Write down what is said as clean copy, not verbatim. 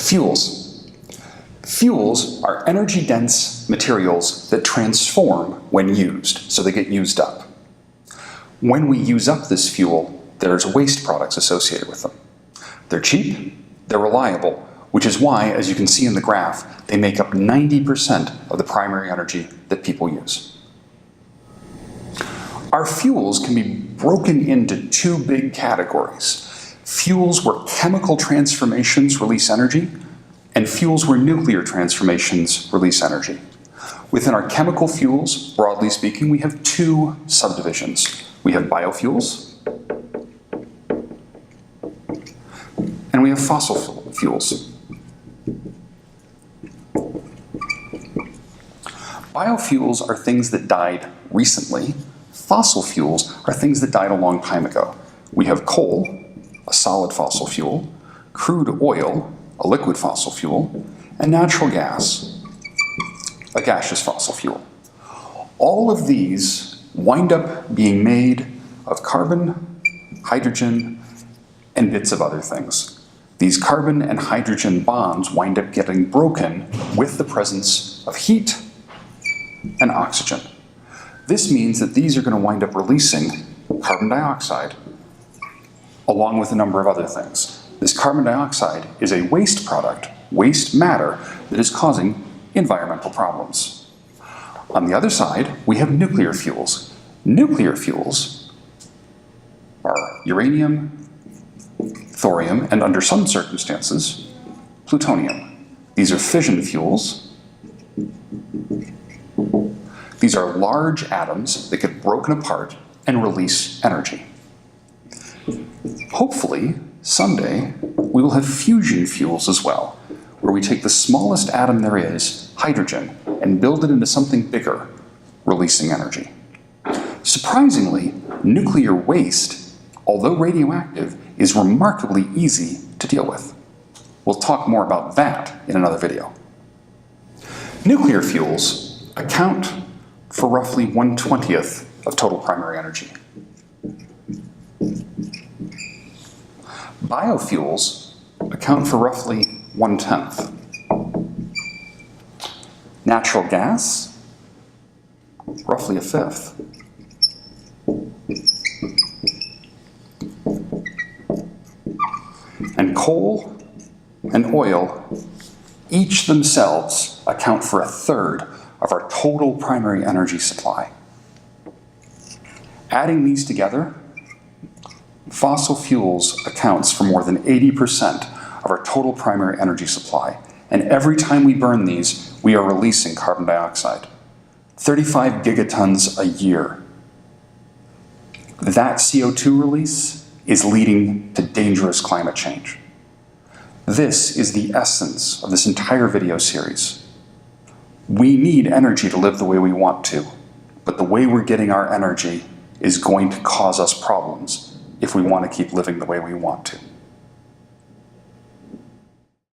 Fuels. Fuels are energy-dense materials that transform when used, so they get used up. When we use up this fuel, there's waste products associated with them. They're cheap, they're reliable, which is why, as you can see in the graph, they make up 90% of the primary energy that people use. Our fuels can be broken into two big categories. Fuels where chemical transformations release energy, and fuels where nuclear transformations release energy. Within our chemical fuels, broadly speaking, we have two subdivisions. We have biofuels, and we have fossil fuels. Biofuels are things that died recently. Fossil fuels are things that died a long time ago. We have coal, a solid fossil fuel, crude oil, a liquid fossil fuel, and natural gas, a gaseous fossil fuel. All of these wind up being made of carbon, hydrogen, and bits of other things. These carbon and hydrogen bonds wind up getting broken with the presence of heat and oxygen. This means that these are going to wind up releasing carbon dioxide along with a number of other things. This carbon dioxide is a waste product, waste matter, that is causing environmental problems. On the other side, we have nuclear fuels. Nuclear fuels are uranium, thorium, and under some circumstances, plutonium. These are fission fuels. These are large atoms that get broken apart and release energy. Hopefully, someday, we will have fusion fuels as well, where we take the smallest atom there is, hydrogen, and build it into something bigger, releasing energy. Surprisingly, nuclear waste, although radioactive, is remarkably easy to deal with. We'll talk more about that in another video. Nuclear fuels account for roughly 1/20th of total primary energy. Biofuels account for roughly 1/10. Natural gas, roughly 1/5. And coal and oil, each themselves account for 1/3 of our total primary energy supply. Adding these together, fossil fuels accounts for more than 80% of our total primary energy supply, and every time we burn these, we are releasing carbon dioxide. 35 gigatons a year. That CO2 release is leading to dangerous climate change. This is the essence of this entire video series. We need energy to live the way we want to, but the way we're getting our energy is going to cause us problems if we want to keep living the way we want to.